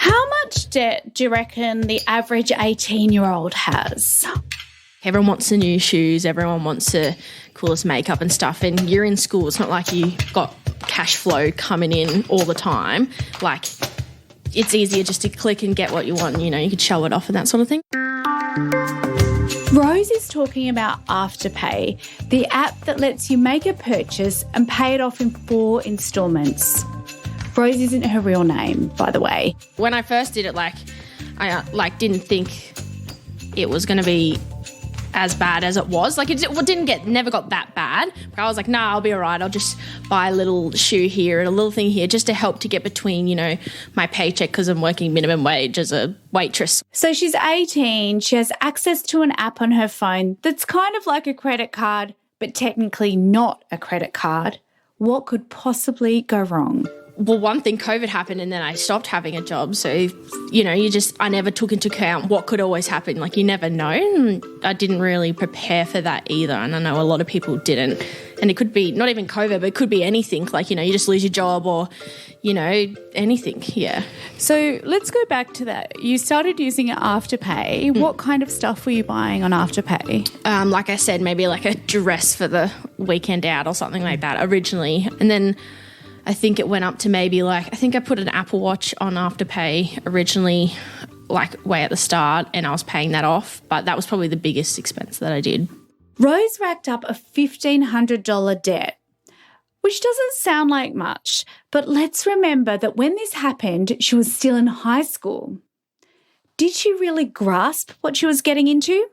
How much debt do you reckon the average 18-year-old has? Everyone wants the new shoes, everyone wants the coolest makeup and stuff, and you're in school. It's not like you got cash flow coming in all the time. Like, it's easier just to click and get what you want, you know, you could show it off and that sort of thing. Rose is talking about Afterpay, the app that lets you make a purchase and pay it off in 4 instalments. Rose isn't her real name, by the way. When I first did it, I didn't think it was going to be as bad as it was. Like, it never got that bad. But I was like, nah, I'll be all right. I'll just buy a little shoe here and a little thing here just to help to get between, you know, my paycheck because I'm working minimum wage as a waitress. So she's 18. She has access to an app on her phone that's kind of like a credit card, but technically not a credit card. What could possibly go wrong? Well, one thing, COVID happened and then I stopped having a job. So, you know, I never took into account what could always happen. Like, you never know. And I didn't really prepare for that either. And I know a lot of people didn't. And it could be not even COVID, but it could be anything. Like, you know, you just lose your job or, you know, anything. Yeah. So let's go back to that. You started using Afterpay. What kind of stuff were you buying on Afterpay? Like I said, maybe like a dress for the weekend out or something like that originally. And then I think it went up to maybe I think I put an Apple Watch on Afterpay originally, like way at the start, and I was paying that off. But that was probably the biggest expense that I did. Rose racked up a $1,500 debt, which doesn't sound like much, but let's remember that when this happened, she was still in high school. Did she really grasp what she was getting into?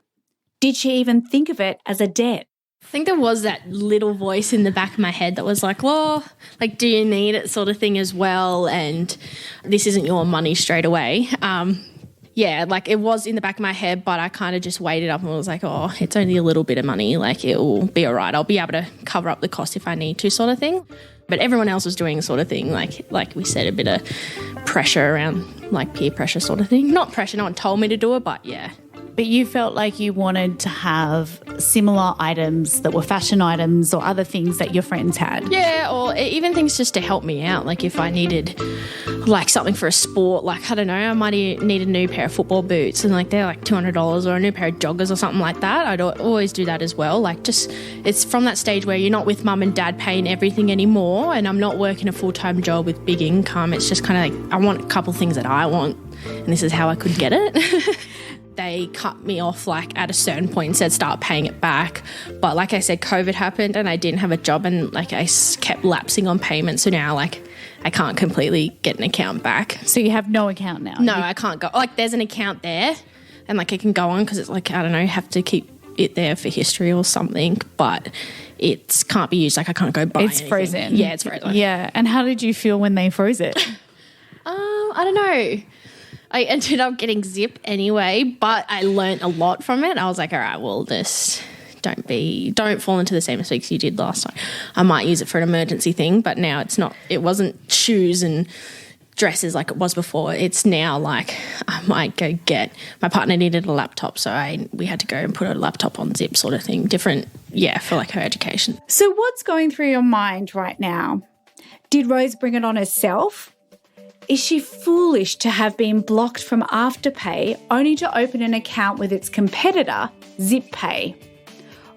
Did she even think of it as a debt? I think there was that little voice in the back of my head that was like, well, like, do you need it sort of thing as well? And this isn't your money straight away. Yeah, like it was in the back of my head, but I kind of just weighed it up and was like, oh, it's only a little bit of money. Like, it will be all right. I'll be able to cover up the cost if I need to sort of thing. But everyone else was doing sort of thing, like we said, a bit of pressure around, like peer pressure sort of thing. Not pressure, no one told me to do it, but yeah. But you felt like you wanted to have similar items that were fashion items or other things that your friends had. Yeah, or even things just to help me out. Like if I needed like something for a sport, like I don't know, I might need a new pair of football boots and like they're like $200 or a new pair of joggers or something like that. I'd always do that as well. Like just it's from that stage where you're not with mum and dad paying everything anymore and I'm not working a full-time job with big income. It's just kind of like I want a couple things that I want and this is how I could get it. They cut me off like at a certain point and said start paying it back. But like I said, COVID happened and I didn't have a job and like I kept lapsing on payments. So now like I can't completely get an account back. So you have no account now? No, I can't go. Like there's an account there and like I can go on because it's like, I don't know, have to keep it there for history or something. But it can't be used. Like I can't go buy anything. Frozen. Yeah, it's frozen. Yeah. And how did you feel when they froze it? I don't know. I ended up getting Zip anyway, but I learnt a lot from it. I was like, all right, well, this don't fall into the same mistakes you did last time. I might use it for an emergency thing, but now it's not. It wasn't shoes and dresses like it was before. It's now like I might go get my partner needed a laptop, so we had to go and put a laptop on Zip sort of thing. Different, yeah, for like her education. So what's going through your mind right now? Did Rose bring it on herself? Is she foolish to have been blocked from Afterpay only to open an account with its competitor, ZipPay?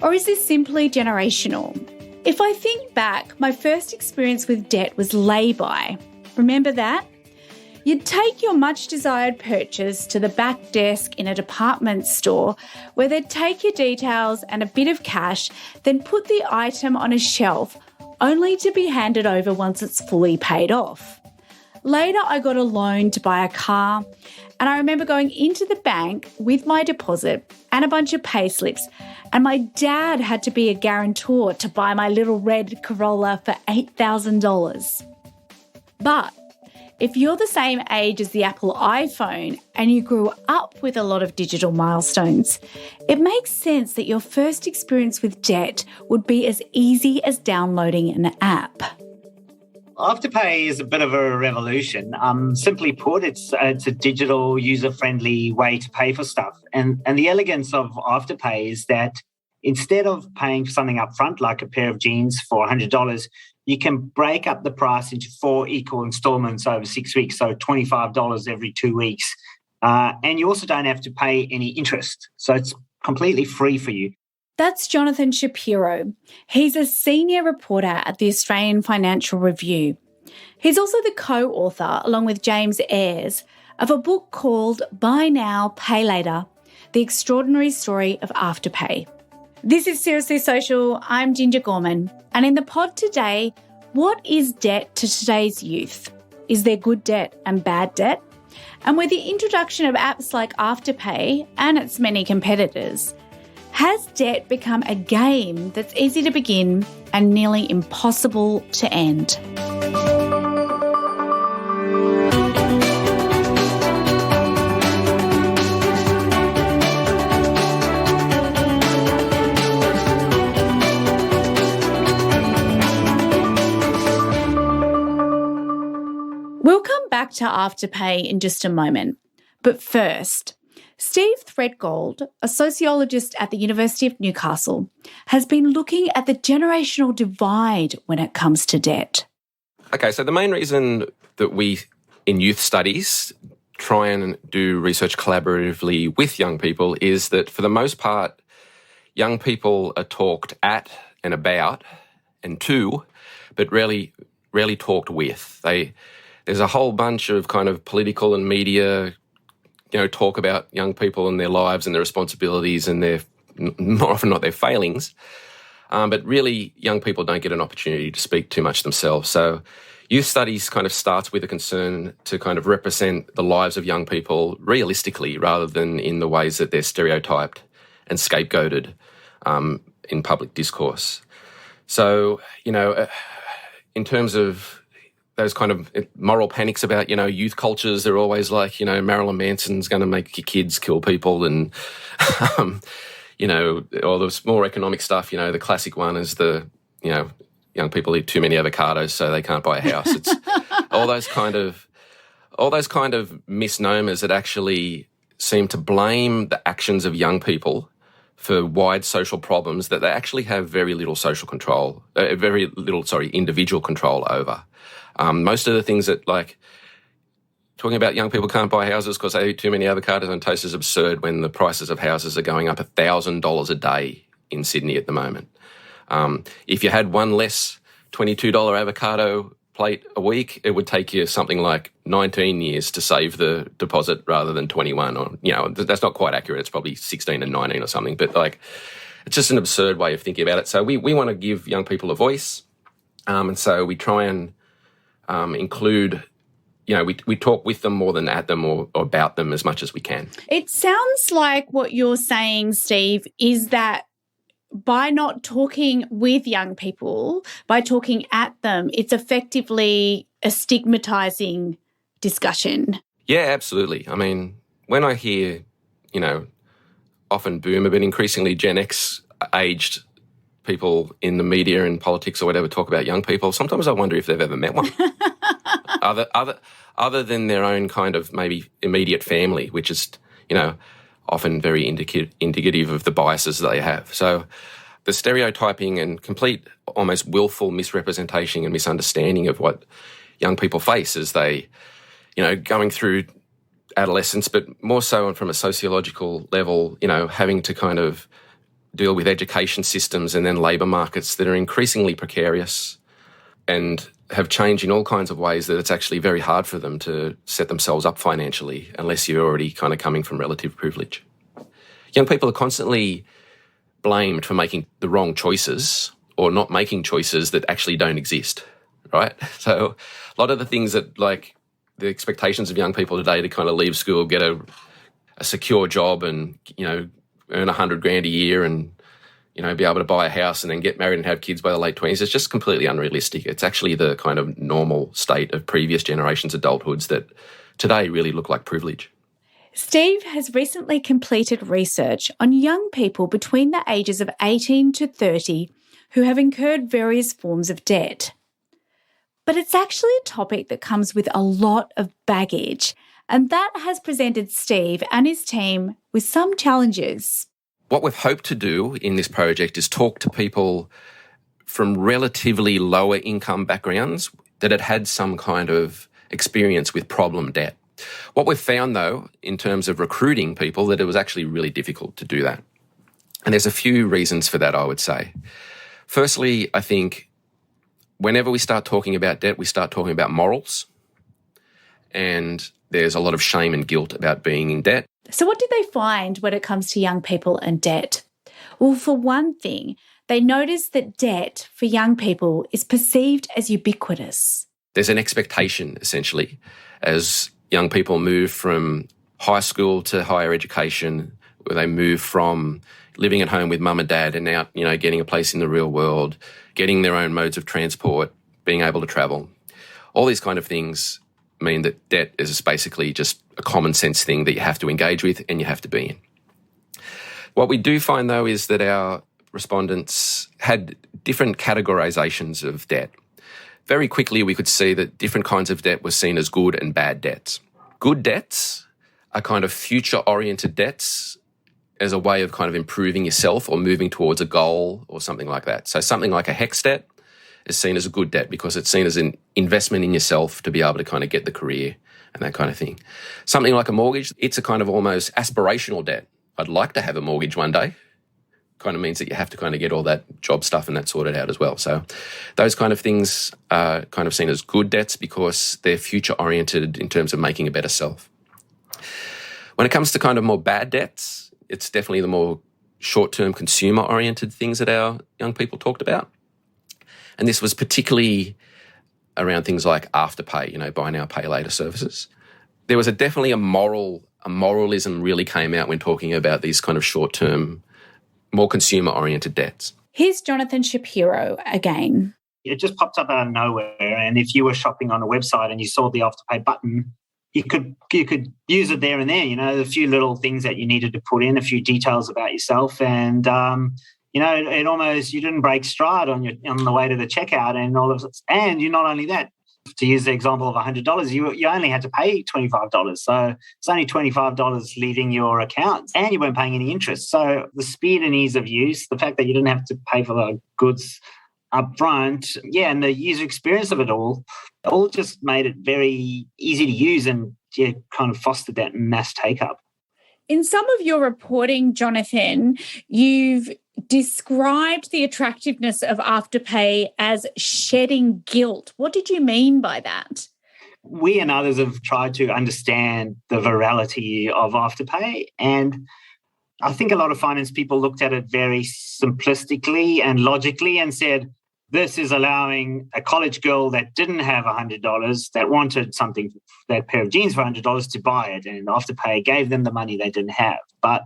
Or is this simply generational? If I think back, my first experience with debt was lay-by. Remember that? You'd take your much-desired purchase to the back desk in a department store where they'd take your details and a bit of cash, then put the item on a shelf, only to be handed over once it's fully paid off. Later, I got a loan to buy a car, and I remember going into the bank with my deposit and a bunch of pay slips, and my dad had to be a guarantor to buy my little red Corolla for $8,000. But if you're the same age as the Apple iPhone and you grew up with a lot of digital milestones, it makes sense that your first experience with debt would be as easy as downloading an app. Afterpay is a bit of a revolution. Simply put, it's a digital, user-friendly way to pay for stuff. And the elegance of Afterpay is that instead of paying for something up front, like a pair of jeans for $100, you can break up the price into 4 equal installments over 6 weeks, so $25 every 2 weeks. And you also don't have to pay any interest. So it's completely free for you. That's Jonathan Shapiro. He's a senior reporter at the Australian Financial Review. He's also the co-author, along with James Ayres, of a book called Buy Now, Pay Later, The Extraordinary Story of Afterpay. This is Seriously Social. I'm Ginger Gorman. And in the pod today, what is debt to today's youth? Is there good debt and bad debt? And with the introduction of apps like Afterpay and its many competitors, has debt become a game that's easy to begin and nearly impossible to end? We'll come back to Afterpay in just a moment. But first, Steve Threadgold, a sociologist at the University of Newcastle, has been looking at the generational divide when it comes to debt. Okay, so the main reason that we, in youth studies, try and do research collaboratively with young people is that, for the most part, young people are talked at and about and to, but rarely talked with. There's a whole bunch of kind of political and media, talk about young people and their lives and their responsibilities and their, more often not their failings. But really, young people don't get an opportunity to speak too much themselves. So youth studies kind of starts with a concern to kind of represent the lives of young people realistically, rather than in the ways that they're stereotyped and scapegoated in public discourse. So, in terms of those kind of moral panics about, youth cultures, they're always like, Marilyn Manson's going to make your kids kill people and, all this more economic stuff, the classic one is young people eat too many avocados so they can't buy a house. It's all those kind of misnomers that actually seem to blame the actions of young people for wide social problems that they actually have very little individual control over. Most of the things that, talking about young people can't buy houses because they eat too many avocados on toast is absurd when the prices of houses are going up $1,000 a day in Sydney at the moment. If you had one less $22 avocado plate a week, it would take you something like 19 years to save the deposit rather than 21. Or, that's not quite accurate. It's probably 16 and 19 or something. But, it's just an absurd way of thinking about it. So we want to give young people a voice. And so we try and include, we talk with them more than at them or about them as much as we can. It sounds like what you're saying, Steve, is that by not talking with young people, by talking at them, it's effectively a stigmatising discussion. Yeah, absolutely. I mean, when I hear, often boomer, but increasingly Gen X aged people in the media and politics or whatever talk about young people, sometimes I wonder if they've ever met one. other than their own kind of maybe immediate family, which is, often very indicative of the biases they have. So the stereotyping and complete, almost willful misrepresentation and misunderstanding of what young people face as they, going through adolescence, but more so from a sociological level, having to kind of deal with education systems and then labour markets that are increasingly precarious and have changed in all kinds of ways that it's actually very hard for them to set themselves up financially unless you're already kind of coming from relative privilege. Young people are constantly blamed for making the wrong choices or not making choices that actually don't exist, right? So a lot of the things that, the expectations of young people today to kind of leave school, get a secure job and, earn $100,000 a year and, be able to buy a house and then get married and have kids by the late 20s. It's just completely unrealistic. It's actually the kind of normal state of previous generations' adulthoods that today really look like privilege. Steve has recently completed research on young people between the ages of 18 to 30 who have incurred various forms of debt. But it's actually a topic that comes with a lot of baggage, and that has presented Steve and his team with some challenges. What we've hoped to do in this project is talk to people from relatively lower income backgrounds that had some kind of experience with problem debt. What we've found, though, in terms of recruiting people, that it was actually really difficult to do that. And there's a few reasons for that, I would say. Firstly, I think whenever we start talking about debt, we start talking about morals. And there's a lot of shame and guilt about being in debt. So what did they find when it comes to young people and debt? Well, for one thing, they noticed that debt for young people is perceived as ubiquitous. There's an expectation, essentially, as young people move from high school to higher education, where they move from living at home with mum and dad and now, getting a place in the real world, getting their own modes of transport, being able to travel. All these kind of things mean that debt is basically just a common sense thing that you have to engage with and you have to be in. What we do find, though, is that our respondents had different categorizations of debt. Very quickly, we could see that different kinds of debt were seen as good and bad debts. Good debts are kind of future-oriented debts as a way of kind of improving yourself or moving towards a goal or something like that. So something like a HECS debt is seen as a good debt because it's seen as an investment in yourself to be able to kind of get the career and that kind of thing. Something like a mortgage, it's a kind of almost aspirational debt. I'd like to have a mortgage one day. Kind of means that you have to kind of get all that job stuff and that sorted out as well. So those kind of things are kind of seen as good debts because they're future-oriented in terms of making a better self. When it comes to kind of more bad debts, it's definitely the more short-term consumer-oriented things that our young people talked about. And this was particularly around things like Afterpay, buy now, pay later services. There was definitely a moralism really came out when talking about these kind of short-term, more consumer-oriented debts. Here's Jonathan Shapiro again. It just popped up out of nowhere, and if you were shopping on a website and you saw the Afterpay button, you could use it there and then. A few little things that you needed to put in, a few details about yourself, and it almost, you didn't break stride on the way to the checkout and all of it. And you're not only that. To use the example of $100, you only had to pay $25. So it's only $25 leaving your account and you weren't paying any interest. So the speed and ease of use, the fact that you didn't have to pay for the goods up front, and the user experience of it all just made it very easy to use and kind of fostered that mass take-up. In some of your reporting, Jonathan, you've described the attractiveness of Afterpay as shedding guilt. What did you mean by that? We and others have tried to understand the virality of Afterpay, and I think a lot of finance people looked at it very simplistically and logically and said, this is allowing a college girl that didn't have $100, that wanted something, that pair of jeans for $100, to buy it, and Afterpay gave them the money they didn't have. But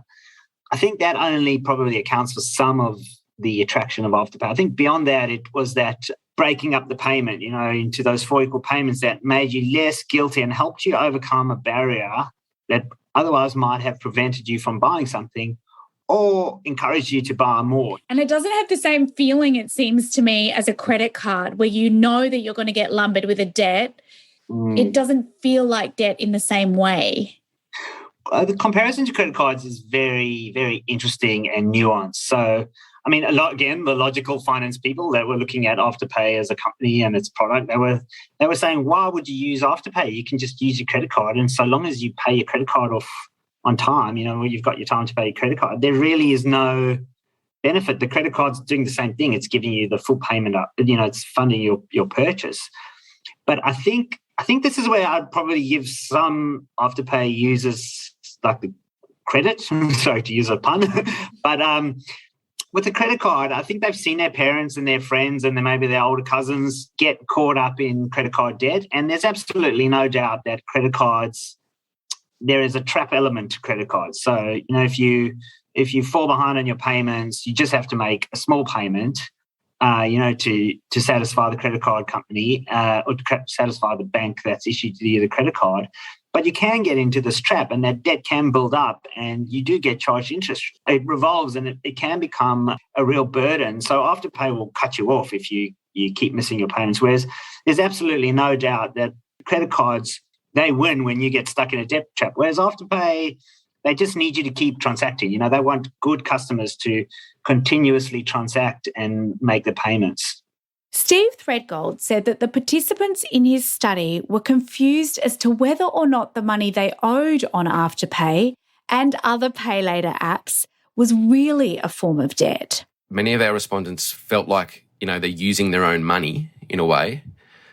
I think that only probably accounts for some of the attraction of Afterpay. I think beyond that, it was that breaking up the payment, into those 4 equal payments that made you less guilty and helped you overcome a barrier that otherwise might have prevented you from buying something or encouraged you to buy more. And it doesn't have the same feeling, it seems to me, as a credit card where you know that you're going to get lumbered with a debt. It doesn't feel like debt in the same way. The comparison to credit cards is very, very interesting and nuanced. So, the logical finance people that were looking at Afterpay as a company and its product, they were saying, why would you use Afterpay? You can just use your credit card, and so long as you pay your credit card off on time, you've got your time to pay your credit card, there really is no benefit. The credit card's doing the same thing. It's giving you the full payment up. It's funding your purchase. But I think this is where I'd probably give some Afterpay users like the credit, sorry to use a pun, but with the credit card, I think they've seen their parents and their friends and then maybe their older cousins get caught up in credit card debt. And there's absolutely no doubt that credit cards, there is a trap element to credit cards. So, if you fall behind on your payments, you just have to make a small payment, to satisfy the credit card company or to satisfy the bank that's issued you the credit card. But you can get into this trap and that debt can build up and you do get charged interest. It revolves and it can become a real burden. So Afterpay will cut you off if you keep missing your payments. Whereas there's absolutely no doubt that credit cards, they win when you get stuck in a debt trap. Whereas Afterpay, they just need you to keep transacting. You know, they want good customers to continuously transact and make the payments. Steve Threadgold said that the participants in his study were confused as to whether or not the money they owed on Afterpay and other pay later apps was really a form of debt. Many of our respondents felt like, you know, they're using their own money in a way,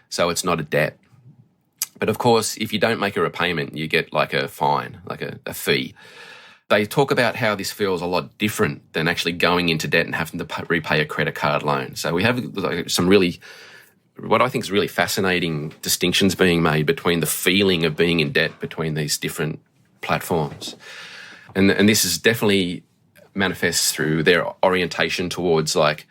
so it's not a debt. But of course, if you don't make a repayment, you get like a fine, like a fee. They talk about how this feels a lot different than actually going into debt and having to repay a credit card loan. So we have like some really, what I think is really fascinating distinctions being made between the feeling of being in debt between these different platforms. And this is definitely manifests through their orientation towards like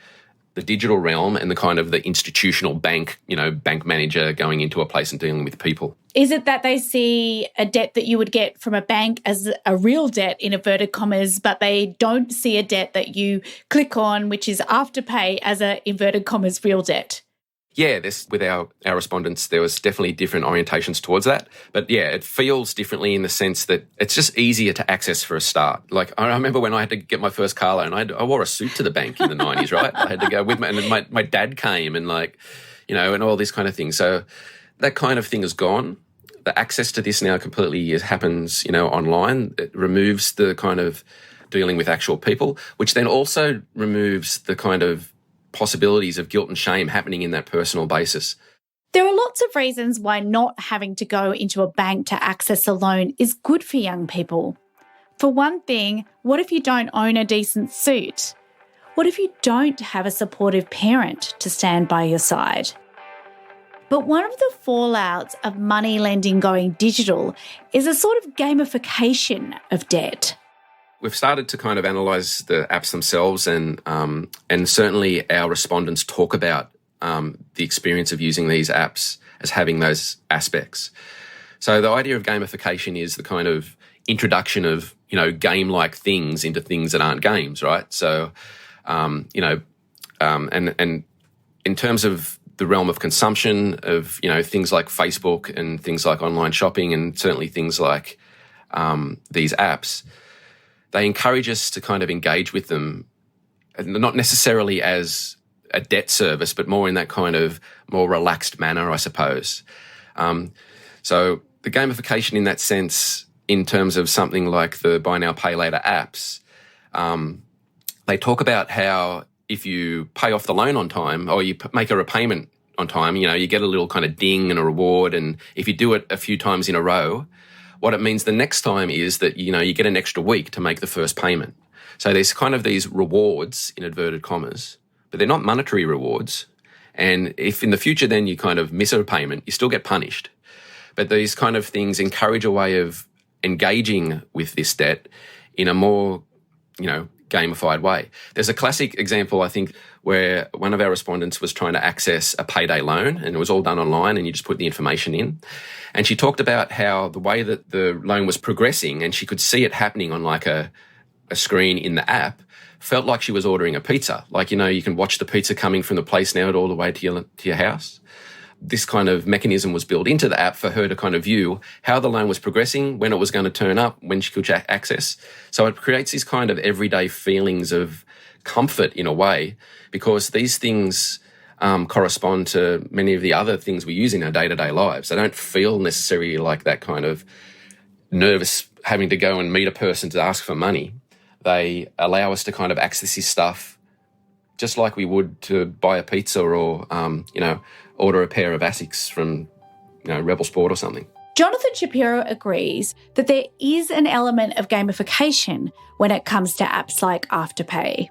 the digital realm and the kind of the institutional bank, you know, bank manager going into a place and dealing with people. Is it that they see a debt that you would get from a bank as a real debt in inverted commas, but they don't see a debt that you click on, which is Afterpay, as a inverted commas real debt? Yeah, with our respondents, there was definitely different orientations towards that. But yeah, it feels differently in the sense that it's just easier to access for a start. Like I remember when I had to get my first car loan, I wore a suit to the bank in the 90s, right? I had to go with my dad came and like, you know, and all these kind of things. So that kind of thing is gone. The access to this now completely happens, you know, online. It removes the kind of dealing with actual people, which then also removes the kind of possibilities of guilt and shame happening in that personal basis. There are lots of reasons why not having to go into a bank to access a loan is good for young people. For one thing, what if you don't own a decent suit? What if you don't have a supportive parent to stand by your side? But one of the fallouts of money lending going digital is a sort of gamification of debt. We've started to kind of analyse the apps themselves, and certainly our respondents talk about the experience of using these apps as having those aspects. So the idea of gamification is the kind of introduction of, you know, game-like things into things that aren't games, right? So, and in terms of the realm of consumption of, you know, things like Facebook and things like online shopping and certainly things like these apps, they encourage us to kind of engage with them, not necessarily as a debt service, but more in that kind of more relaxed manner, I suppose. So the gamification in that sense, in terms of something like the buy now, pay later apps, they talk about how if you pay off the loan on time or you make a repayment on time, you know, you get a little kind of ding and a reward. And if you do it a few times in a row, what it means the next time is that, you know, you get an extra week to make the first payment. So there's kind of these rewards, in inverted commas, but they're not monetary rewards. And if in the future then you kind of miss a payment, you still get punished. But these kind of things encourage a way of engaging with this debt in a more, you know, gamified way. There's a classic example, I think, where one of our respondents was trying to access a payday loan, and it was all done online and you just put the information in. And she talked about how the way that the loan was progressing, and she could see it happening on like a screen in the app, felt like she was ordering a pizza. Like, you know, you can watch the pizza coming from the place now all the way to your house. This kind of mechanism was built into the app for her to kind of view how the loan was progressing, when it was going to turn up, when she could access. So it creates these kind of everyday feelings of comfort in a way, because these things correspond to many of the other things we use in our day-to-day lives. They don't feel necessarily like that kind of nervous having to go and meet a person to ask for money. They allow us to kind of access this stuff just like we would to buy a pizza or, you know, order a pair of Asics from, you know, Rebel Sport or something. Jonathan Shapiro agrees that there is an element of gamification when it comes to apps like Afterpay.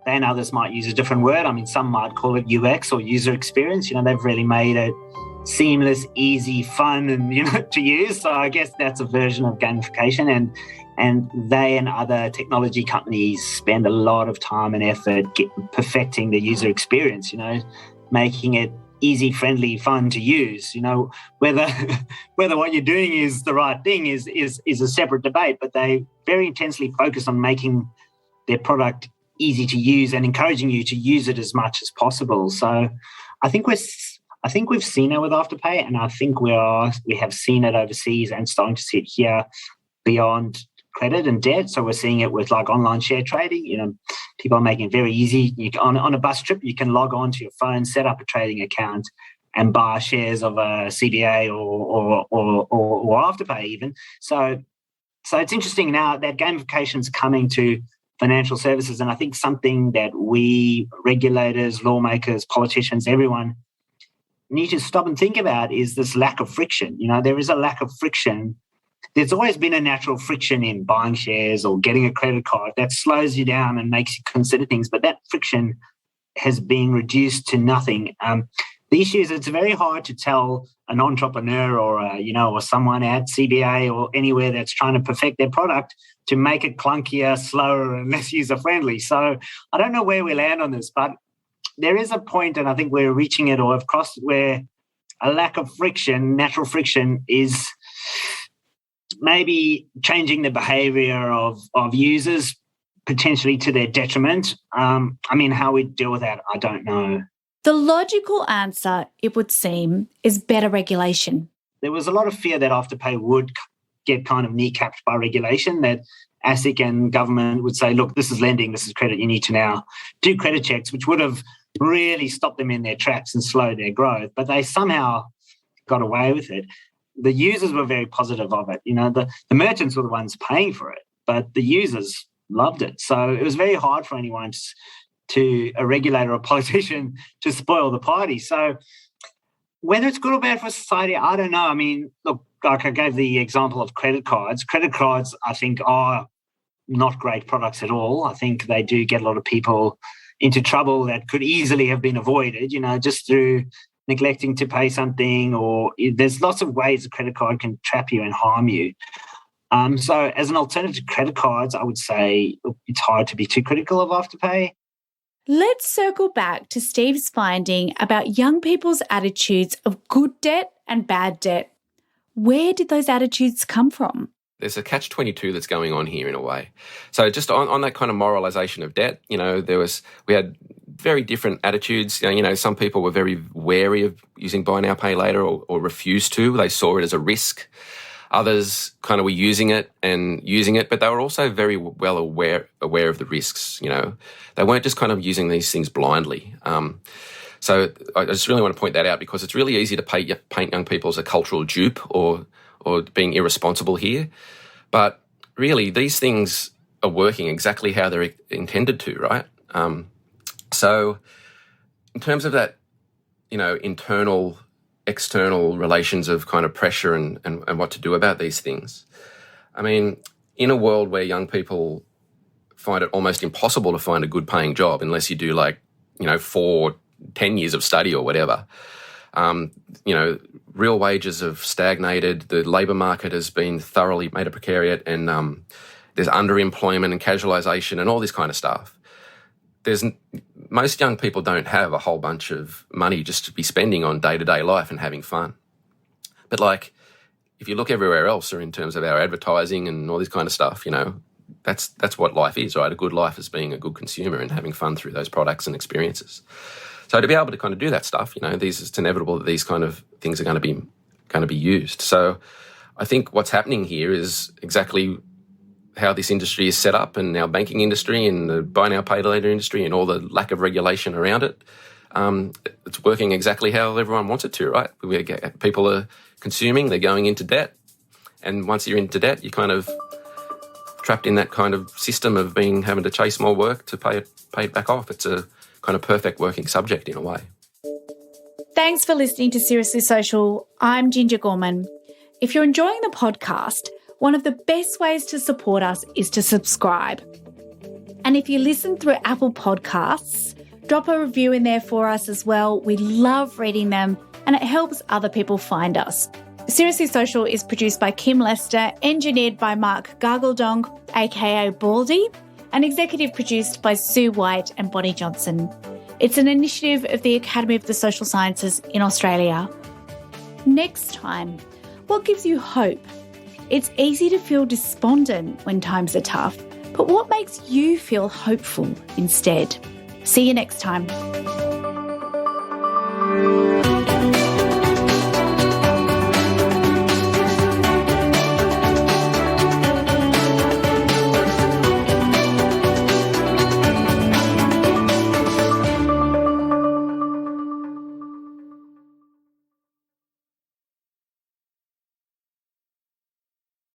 And others might use a different word. I mean, some might call it UX or user experience. You know, they've really made it seamless, easy, fun, and, you know, to use. So I guess that's a version of gamification. And they and other technology companies spend a lot of time and effort perfecting the user experience, you know, making it easy, friendly, fun to use. You know, whether what you're doing is the right thing is a separate debate, but they very intensely focus on making their product easy to use and encouraging you to use it as much as possible. So I think we've seen it with Afterpay, and I think we have seen it overseas and starting to see it here beyond credit and debt. So we're seeing it with like online share trading. People are making it very easy. On a bus trip, you can log on to your phone, set up a trading account, and buy shares of a CBA or Afterpay even. So it's interesting now that gamification is coming to financial services, and I think something that we regulators, lawmakers, politicians, everyone need to stop and think about is this lack of friction. There is a lack of friction. There's always been a natural friction in buying shares or getting a credit card that slows you down and makes you consider things, but that friction has been reduced to nothing. The issue is it's very hard to tell an entrepreneur or someone at CBA or anywhere that's trying to perfect their product to make it clunkier, slower, and less user-friendly. So I don't know where we land on this, but there is a point, and I think we're reaching it or have crossed it, where a lack of friction, natural friction, is maybe changing the behaviour of users, potentially to their detriment. How we deal with that, I don't know. The logical answer, it would seem, is better regulation. There was a lot of fear that Afterpay would get kind of kneecapped by regulation, that ASIC and government would say, look, this is lending, this is credit, you need to now do credit checks, which would have really stopped them in their tracks and slowed their growth. But they somehow got away with it. The users were very positive of it. The merchants were the ones paying for it, but the users loved it. So it was very hard for anyone to a regulator or a politician to spoil the party. So whether it's good or bad for society, I don't know. Look, like I gave the example of credit cards. Credit cards, I think, are not great products at all. I think they do get a lot of people into trouble that could easily have been avoided, just through neglecting to pay something, or there's lots of ways a credit card can trap you and harm you. So as an alternative to credit cards, I would say it's hard to be too critical of Afterpay. Let's circle back to Steve's finding about young people's attitudes of good debt and bad debt. Where did those attitudes come from? There's a catch-22 that's going on here in a way. So just on that kind of moralisation of debt, we had very different attitudes. Some people were very wary of using buy now, pay later or refused to. They saw it as a risk. Others kind of were using it, but they were also very well aware of the risks. They weren't just kind of using these things blindly. So I just really want to point that out, because it's really easy to paint young people as a cultural dupe or being irresponsible here. But really, these things are working exactly how they're intended to, right? So in terms of that, internal, external relations of kind of pressure and what to do about these things, in a world where young people find it almost impossible to find a good paying job unless you do 10 years of study or whatever, real wages have stagnated. The labour market has been thoroughly made a precariat, and there's underemployment and casualisation and all this kind of stuff. Most young people don't have a whole bunch of money just to be spending on day-to-day life and having fun. But if you look everywhere else, or in terms of our advertising and all this kind of stuff, that's what life is, right? A good life is being a good consumer and having fun through those products and experiences. So to be able to kind of do that stuff, it's inevitable that these kind of things are going to be used. So I think what's happening here is exactly how this industry is set up, and our banking industry and the buy now, pay later industry and all the lack of regulation around it. It's working exactly how everyone wants it to, right? People are consuming, they're going into debt. And once you're into debt, you're kind of trapped in that kind of system of having to chase more work to pay it back off. It's a kind of perfect working subject in a way. Thanks for listening to Seriously Social. I'm Ginger Gorman. If you're enjoying the podcast, one of the best ways to support us is to subscribe. And if you listen through Apple Podcasts, drop a review in there for us as well. We love reading them, and it helps other people find us. Seriously Social is produced by Kim Lester, engineered by Mark Gargledong, aka Baldy, and executive produced by Sue White and Bonnie Johnson. It's an initiative of the Academy of the Social Sciences in Australia. Next time, what gives you hope? It's easy to feel despondent when times are tough, but what makes you feel hopeful instead? See you next time.